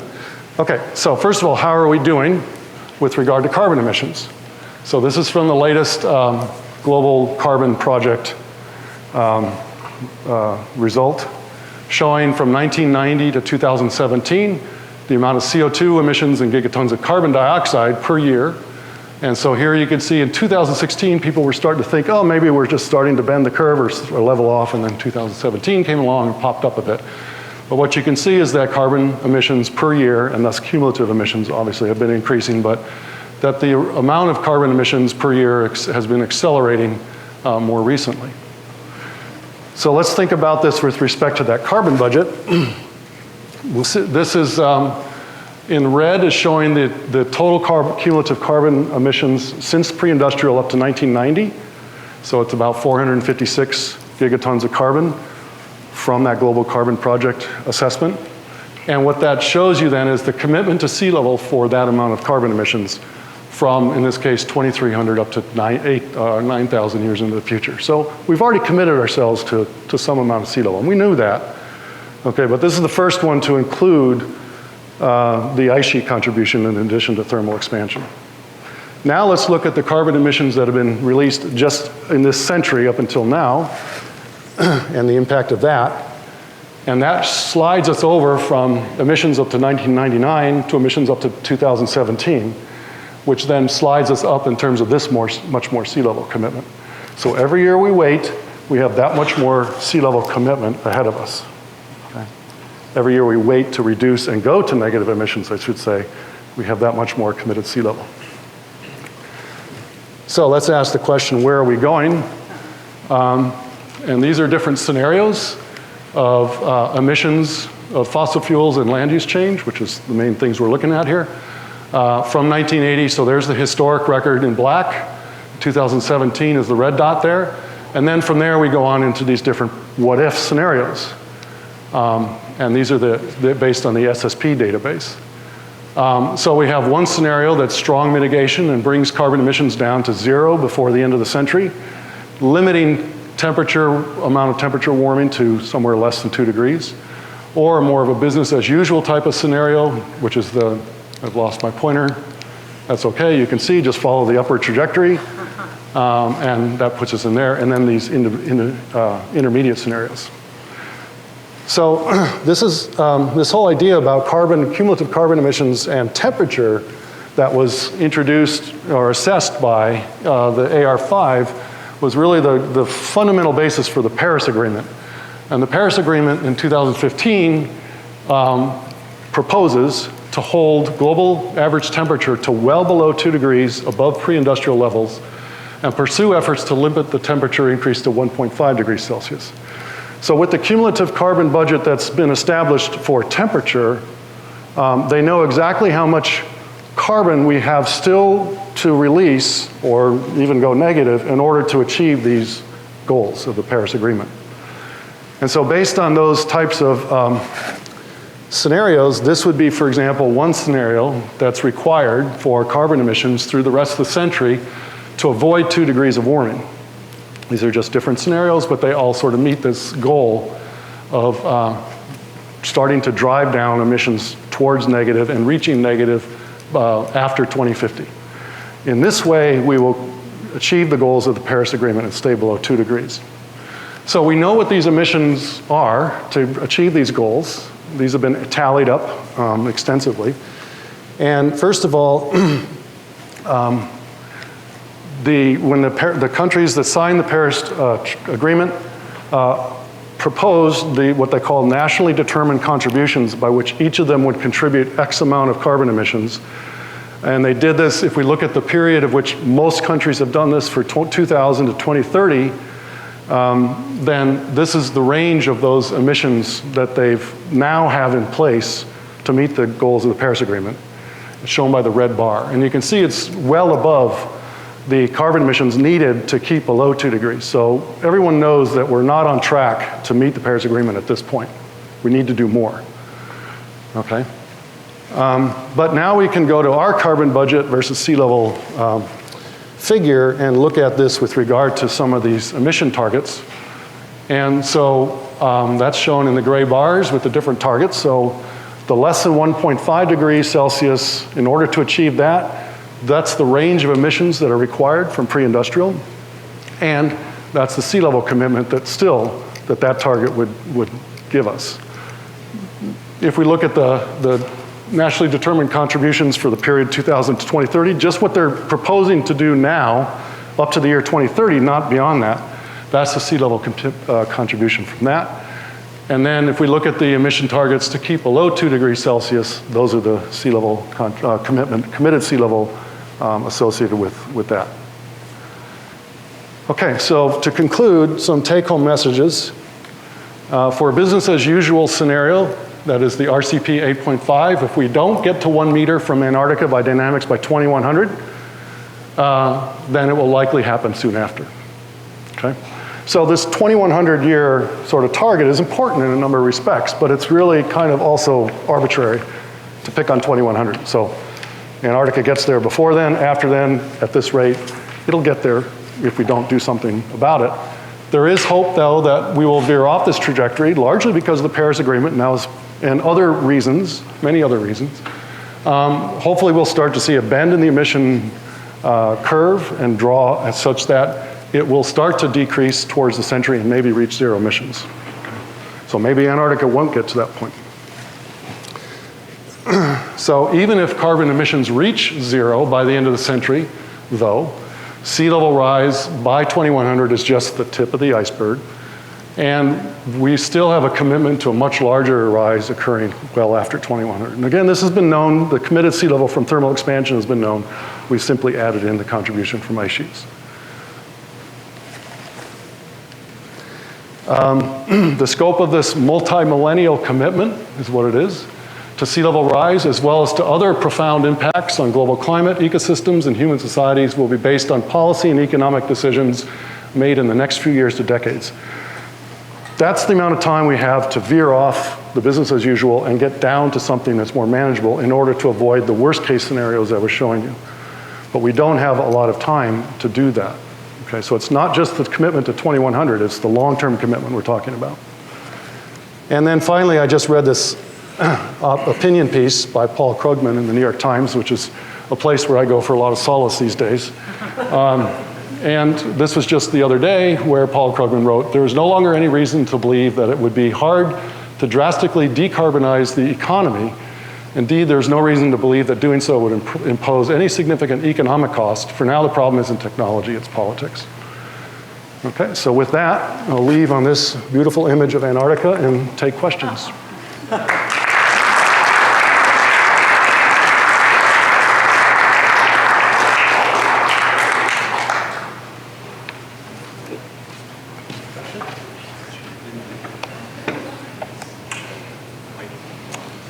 Okay, so first of all, how are we doing? with regard to carbon emissions. So this is from the latest Global Carbon Project result, showing from 1990 to 2017, the amount of CO2 emissions and gigatons of carbon dioxide per year. And so here you can see in 2016, people were starting to think, oh, maybe we're just starting to bend the curve or level off, and then 2017 came along and popped up a bit. But what you can see is that carbon emissions per year, and thus cumulative emissions obviously have been increasing, but that the amount of carbon emissions per year has been accelerating more recently. So let's think about this with respect to that carbon budget. This is, in red is showing the total cumulative carbon emissions since pre-industrial up to 1990. So it's about 456 gigatons of carbon from that Global Carbon Project assessment. And what that shows you then is the commitment to sea level for that amount of carbon emissions from, in this case, 2,300 up to 9,000 years into the future. So we've already committed ourselves to some amount of sea level, and we knew that. Okay, but this is the first one to include the ice sheet contribution in addition to thermal expansion. Now let's look at the carbon emissions that have been released just in this century up until now, and the impact of that. And that slides us over from emissions up to 1999 to emissions up to 2017, which then slides us up in terms of this much more sea level commitment. So every year we wait, we have that much more sea level commitment ahead of us. Okay? Every year we wait to reduce and go to negative emissions, I should say, we have that much more committed sea level. So let's ask the question, where are we going? And these are different scenarios of emissions of fossil fuels and land use change, which is the main things we're looking at here. From 1980, so there's the historic record in black. 2017 is the red dot there. And then from there we go on into these different what-if scenarios. And these are based on the SSP database. So we have one scenario that's strong mitigation and brings carbon emissions down to 0 before the end of the century, limiting amount of temperature warming to somewhere less than 2 degrees, or more of a business as usual type of scenario, which is I've lost my pointer. That's okay, you can see, just follow the upward trajectory, and that puts us in there, and then these intermediate scenarios. So this is this whole idea about cumulative carbon emissions and temperature that was introduced or assessed by the AR5 was really the fundamental basis for the Paris Agreement. And the Paris Agreement in 2015 proposes to hold global average temperature to well below 2 degrees above pre-industrial levels and pursue efforts to limit the temperature increase to 1.5 degrees Celsius. So with the cumulative carbon budget that's been established for temperature, they know exactly how much carbon we have still to release or even go negative in order to achieve these goals of the Paris Agreement. And so based on those types of scenarios, this would be, for example, one scenario that's required for carbon emissions through the rest of the century to avoid 2 degrees of warming. These are just different scenarios, but they all sort of meet this goal of starting to drive down emissions towards negative and reaching negative after 2050. In this way, we will achieve the goals of the Paris Agreement and stay below 2 degrees. So we know what these emissions are to achieve these goals. These have been tallied up extensively. And first of all, when the countries that signed the Paris Agreement proposed what they call nationally determined contributions by which each of them would contribute X amount of carbon emissions. And they did this, if we look at the period of which most countries have done this for 2000 to 2030, then this is the range of those emissions that they've now have in place to meet the goals of the Paris Agreement, shown by the red bar. And you can see it's well above the carbon emissions needed to keep below 2 degrees. So everyone knows that we're not on track to meet the Paris Agreement at this point. We need to do more, okay? But now we can go to our carbon budget versus sea level figure and look at this with regard to some of these emission targets. And so that's shown in the gray bars with the different targets. So the less than 1.5 degrees Celsius, in order to achieve that, That's the range of emissions that are required from pre-industrial, and that's the sea level commitment that that target would give us. If we look at the nationally determined contributions for the period 2000 to 2030, just what they're proposing to do now, up to the year 2030, not beyond that, that's the sea level contribution from that. And then if we look at the emission targets to keep below 2 degrees Celsius, those are the sea level committed sea level associated with that. Okay, so to conclude, some take-home messages. For a business as usual scenario, that is the RCP 8.5, if we don't get to 1 meter from Antarctica by dynamics by 2100, then it will likely happen soon after, okay? So this 2100 year sort of target is important in a number of respects, but it's really kind of also arbitrary to pick on 2100. So Antarctica gets there before then, after then, at this rate, it'll get there if we don't do something about it. There is hope, though, that we will veer off this trajectory, largely because of the Paris Agreement and other reasons, many other reasons. Hopefully we'll start to see a bend in the emission curve and draw as such that it will start to decrease towards the century and maybe reach zero emissions. So maybe Antarctica won't get to that point. So even if carbon emissions reach zero by the end of the century, though, sea level rise by 2100 is just the tip of the iceberg. And we still have a commitment to a much larger rise occurring well after 2100. And again, this has been known, the committed sea level from thermal expansion has been known. We simply added in the contribution from ice sheets. The scope of this multi-millennial commitment is what it is to sea level rise, as well as to other profound impacts on global climate, ecosystems, and human societies will be based on policy and economic decisions made in the next few years to decades. That's the amount of time we have to veer off the business as usual and get down to something that's more manageable in order to avoid the worst case scenarios I was showing you. But we don't have a lot of time to do that. Okay, so it's not just the commitment to 2100, it's the long-term commitment we're talking about. And then finally, I just read this opinion piece by Paul Krugman in the New York Times, which is a place where I go for a lot of solace these days. And this was just the other day where Paul Krugman wrote, "There is no longer any reason to believe that it would be hard to drastically decarbonize the economy. Indeed, there's no reason to believe that doing so would impose any significant economic cost. For now, the problem isn't technology, it's politics." Okay, so with that, I'll leave on this beautiful image of Antarctica and take questions.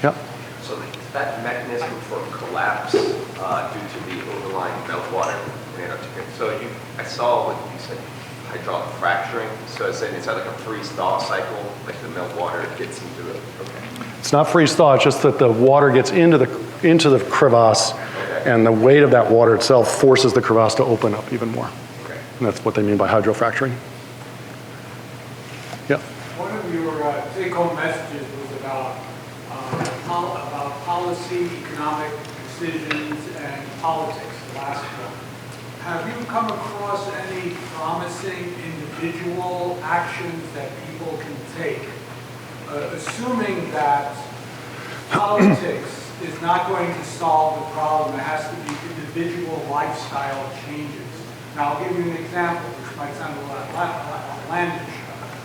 Yep. So that mechanism for collapse due to the overlying meltwater in Antarctica. So I saw what you said, hydraulic fracturing. So it's like a freeze-thaw cycle, like the meltwater gets into it. Okay. It's not freeze-thaw, it's just that the water gets into the crevasse, okay, and the weight of that water itself forces the crevasse to open up even more. Okay. And that's what they mean by hydrofracturing. Yeah. One of your take-home messages was about policy, economic decisions, and politics, the last one. Have you come across any promising individual actions that people can take, assuming that politics is not going to solve the problem, it has to be individual lifestyle changes? Now, I'll give you an example, which might sound a lot outlandish,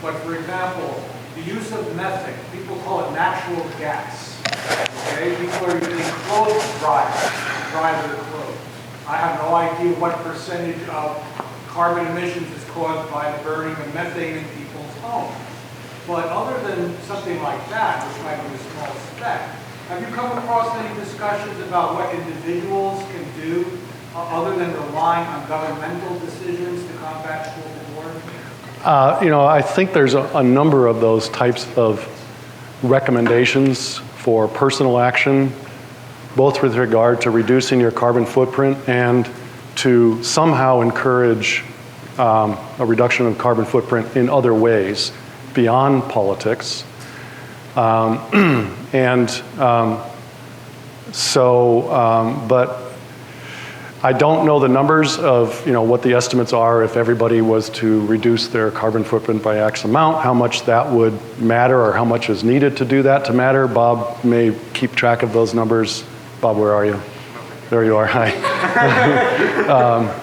but for example, the use of methane, people call it natural gas. Okay, people are using clothes dryers to dry their clothes. I have no idea what percentage of carbon emissions is caused by the burning of methane in people's homes. But other than something like that, which might be a small speck, have you come across any discussions about what individuals can do other than relying on governmental decisions to combat global warming? You know, I think there's a number of those types of recommendations for personal action, both with regard to reducing your carbon footprint and to somehow encourage a reduction of carbon footprint in other ways beyond politics. But I don't know the numbers of what the estimates are if everybody was to reduce their carbon footprint by X amount, how much that would matter or how much is needed to do that to matter. Bob may keep track of those numbers. Bob, where are you? There you are, hi.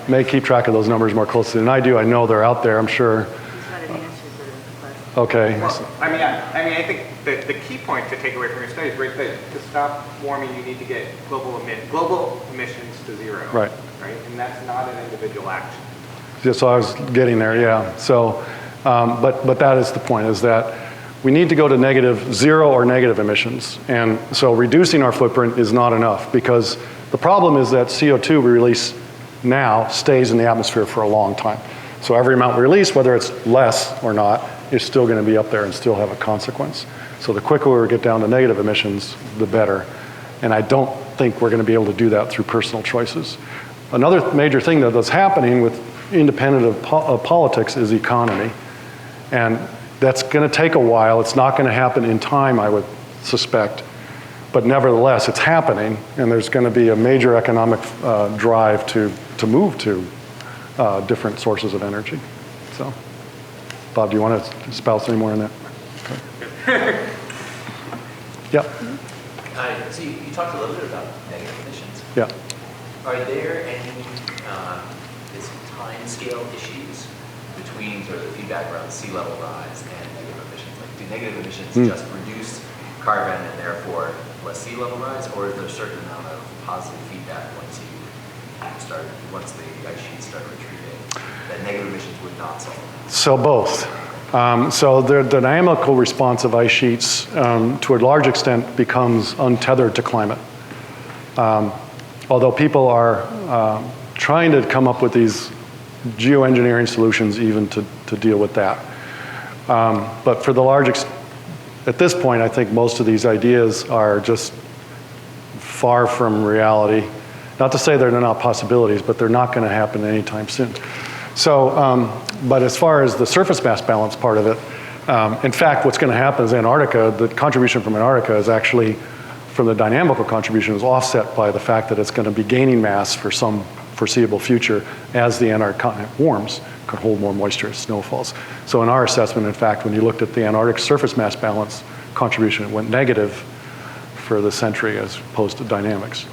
May keep track of those numbers more closely than I do. I know they're out there, I'm sure. Okay. Well, I think the key point to take away from your study is right there. To stop warming, you need to get global emissions to zero. Right. Right, and that's not an individual action. Yeah, so I was getting there, yeah. So, but that is the point, is that we need to go to -0 or negative emissions. And so reducing our footprint is not enough, because the problem is that CO2 we release now stays in the atmosphere for a long time. So every amount we release, whether it's less or not, is still going to be up there and still have a consequence. So the quicker we get down to negative emissions, the better. And I don't think we're going to be able to do that through personal choices. Another major thing that's happening with independent of politics is economy. And that's going to take a while. It's not going to happen in time, I would suspect. But nevertheless, it's happening, and there's going to be a major economic drive to move to different sources of energy. So, Bob, do you want to espouse any more on that? Okay. Yeah. So you talked a little bit about negative emissions. Yeah. Are there any time scale issues between sort of the feedback around sea level rise and negative emissions? Like, do negative emissions just reduce carbon and therefore less sea level rise, or is there a certain amount of positive feedback once the ice sheets start retreating that negative emissions would not solve? So both. So the dynamical response of ice sheets, to a large extent, becomes untethered to climate. Although people are trying to come up with these geoengineering solutions even to deal with that. But for the large extent, at this point, I think most of these ideas are just far from reality. Not to say they're not possibilities, but they're not going to happen anytime soon. So, but as far as the surface mass balance part of it, in fact, what's going to happen is Antarctica, the contribution from Antarctica is actually, from the dynamical contribution, is offset by the fact that it's going to be gaining mass for some foreseeable future as the Antarctic continent warms, could hold more moisture as snow falls. So in our assessment, in fact, when you looked at the Antarctic surface mass balance contribution, it went negative for the century as opposed to dynamics.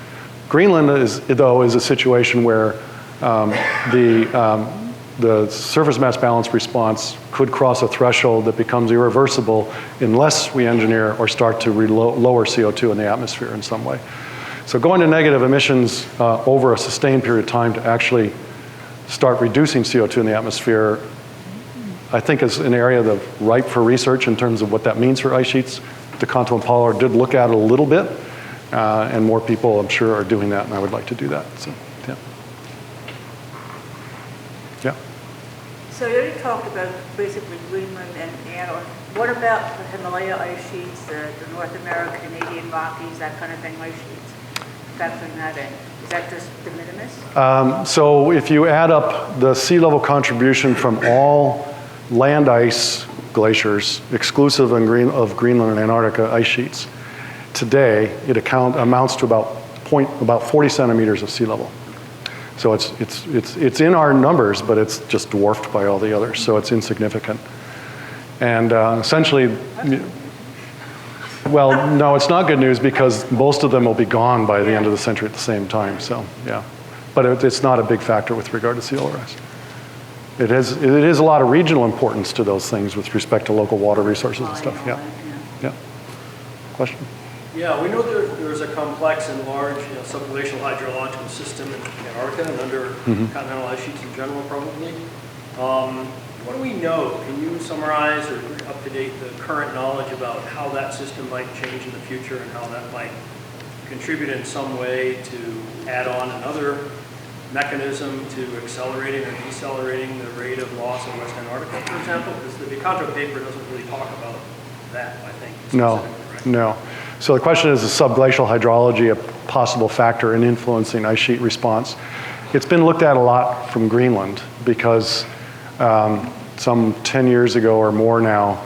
Greenland is a situation where the surface mass balance response could cross a threshold that becomes irreversible unless we engineer or start to lower CO2 in the atmosphere in some way. So going to negative emissions over a sustained period of time to actually start reducing CO2 in the atmosphere, I think is an area that's ripe for research in terms of what that means for ice sheets. DeConto and Pollard did look at it a little bit, and more people, I'm sure, are doing that, and I would like to do that. So, yeah. Yeah. So you already talked about basically Greenland and Antarctica. What about the Himalaya ice sheets, the North American, Canadian Rockies, that kind of thing, ice sheets? Factoring that in. Is that just de minimis? So if you add up the sea level contribution from all land ice glaciers, exclusive of Greenland and Antarctica ice sheets, today it amounts to about 40 centimeters of sea level. So it's in our numbers, but it's just dwarfed by all the others, so it's insignificant. And essentially, well, no, it's not good news because most of them will be gone by the end of the century at the same time, so yeah. But it's not a big factor with regard to sea level rise. It is a lot of regional importance to those things with respect to local water resources and stuff, yeah. Yeah. Question? Yeah, we know there's a complex and large subglacial hydrological system in Antarctica and under continental ice sheets in general, probably. What do we know? Can you summarize or up to date the current knowledge about how that system might change in the future and how that might contribute in some way to add on another mechanism to accelerating or decelerating the rate of loss in West Antarctica, for example? Because the DeConto paper doesn't really talk about that, I think. No, right? no. So the question is subglacial hydrology a possible factor in influencing ice sheet response? It's been looked at a lot from Greenland because some 10 years ago or more now,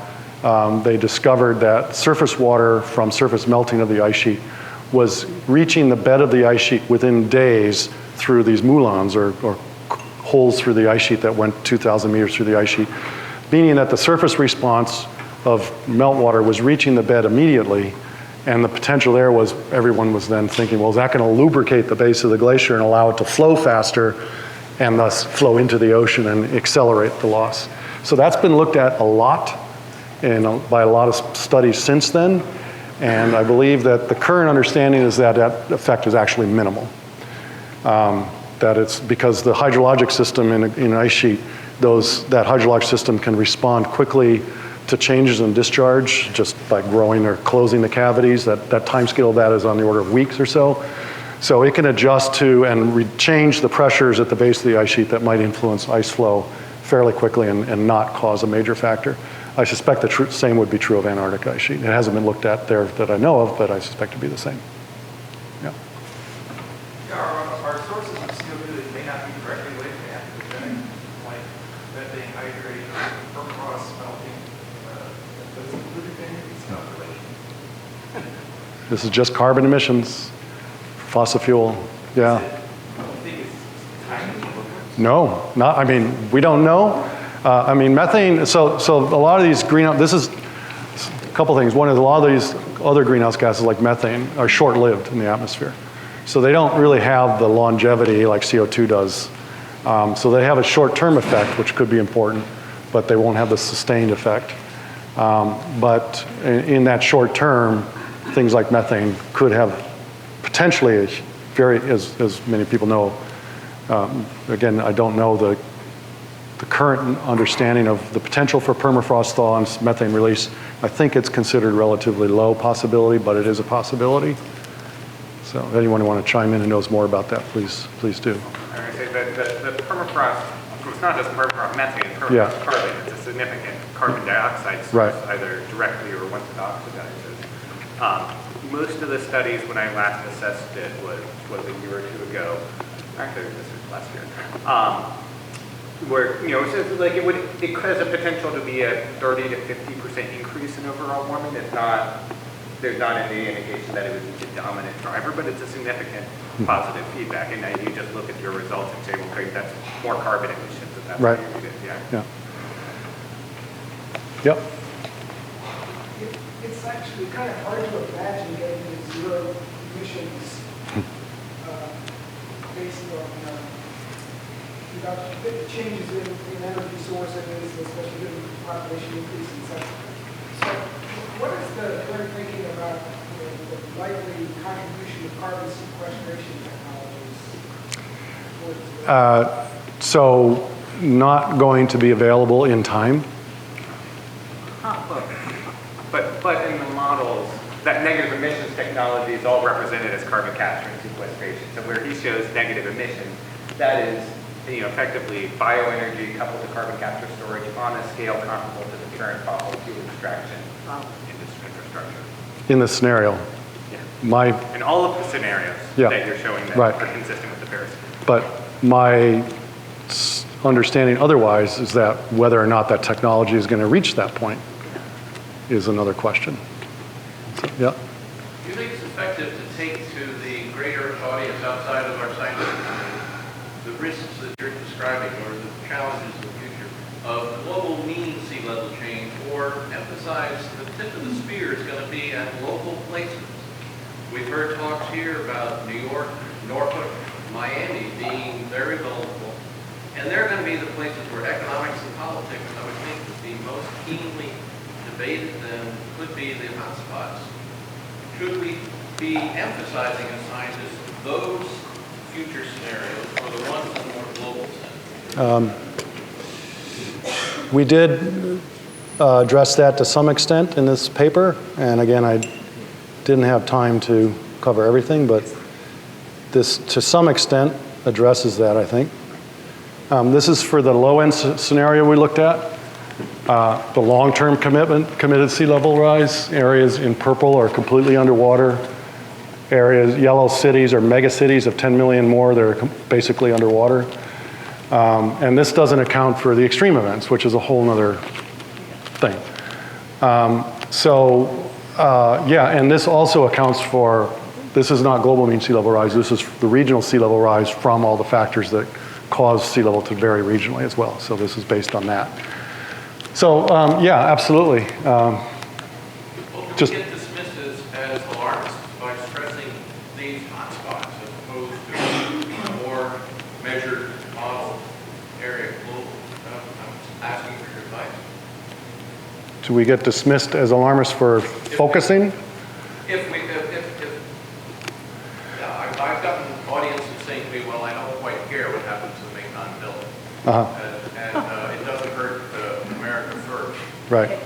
they discovered that surface water from surface melting of the ice sheet was reaching the bed of the ice sheet within days through these moulins or holes through the ice sheet that went 2,000 meters through the ice sheet, meaning that the surface response of meltwater was reaching the bed immediately, and the potential there was, everyone was then thinking, well, is that going to lubricate the base of the glacier and allow it to flow faster and thus flow into the ocean and accelerate the loss? So that's been looked at a lot and by a lot of studies since then, and I believe that the current understanding is that that effect is actually minimal. That it's because the hydrologic system in an ice sheet, that hydrologic system can respond quickly to changes in discharge just by growing or closing the cavities. That time scale of that is on the order of weeks or so. So it can adjust to and change the pressures at the base of the ice sheet that might influence ice flow fairly quickly and not cause a major factor. I suspect the same would be true of Antarctic ice sheet. It hasn't been looked at there that I know of, but I suspect it to be the same. Yeah. Our sources of CO2 that may not be directly related to anthropogenic, like methane, hydrate, permafrost melting, those included in these calculations. This is just carbon emissions, fossil fuel. Yeah. No, not. I mean, we don't know. I mean, methane. So a lot of these greenhouse. This is a couple things. One is a lot of these other greenhouse gases, like methane, are short-lived in the atmosphere. So they don't really have the longevity like CO2 does. So they have a short-term effect, which could be important, but they won't have the sustained effect. But in that short term, things like methane could have potentially a very, as many people know, again, I don't know the current understanding of the potential for permafrost thaw and methane release. I think it's considered relatively low possibility, but it is a possibility. So if anyone who want to chime in and knows more about that, please do. I would say the permafrost, it's not just permafrost methane, it's permafrost carbon. It's a significant carbon dioxide source, either directly or once it oxidizes. Most of the studies when I last assessed it was a year or two ago. Actually, this was last year. Where, it says like it has a potential to be a 30 to 50% increase in overall warming. It's not, there's not any indication that it would be the dominant driver, but it's a significant positive feedback. And now you just look at your results and say, well, great, that's more carbon emissions, and that's what you did. Yeah. Yep. It's actually kind of hard to imagine getting to zero emissions based on the changes in energy sources, especially given population increase and such. So what is the current thinking about the likely contribution of carbon sequestration technologies? So not going to be available in time. But in the models, that negative emissions technology is all represented as carbon capture and sequestration. So where he shows negative emissions, that is effectively bioenergy coupled to carbon capture storage on a scale comparable to the current fossil fuel extraction infrastructure. In this scenario. Yeah. In all of the scenarios that you're showing that are consistent with the Paris Agreement. But my understanding otherwise is that whether or not that technology is going to reach that point is another question. So, Do you think it's effective to take to the greater audience outside of our scientific community the risks that you're describing or the challenges of the future of global mean sea level change, or emphasize the tip of the spear is going to be at local places? We've heard talks here about New York, Norfolk, Miami being very vulnerable, and they're going to be the places where economics and politics, I would think, would be most keenly debated and could be the hotspots. Should we be emphasizing as scientists those future scenarios or the ones in more global sense? We did address that to some extent in this paper, and again, I didn't have time to cover everything, but this to some extent addresses that, I think. This is for the low-end scenario we looked at. The long-term committed sea level rise, areas in purple are completely underwater. Areas, yellow cities are mega cities of 10 million more, they're basically underwater. And this doesn't account for the extreme events, which is a whole other thing. And this also accounts for this is not global mean sea level rise. This is the regional sea level rise from all the factors that cause sea level to vary regionally as well. So this is based on that. So yeah, absolutely. Well, do we get dismissed as alarmists by stressing these hotspots as opposed to a more measured model area global? I'm asking for your advice. Do we get dismissed as alarmists for focusing? If I've gotten audiences saying to me, well, I don't quite care what happens to the Mekong Delta. And it doesn't hurt America first. Right.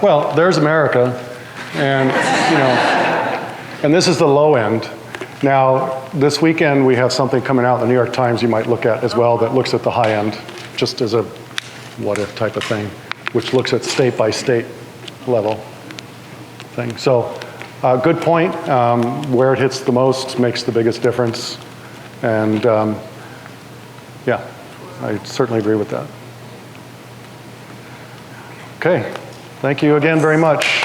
Well, there's America, and and this is the low end. Now, this weekend we have something coming out in the New York Times you might look at as well that looks at the high end, just as a what if type of thing, which looks at state by state level thing. So, good point. Where it hits the most makes the biggest difference, and yeah, I certainly agree with that. Okay, thank you again very much.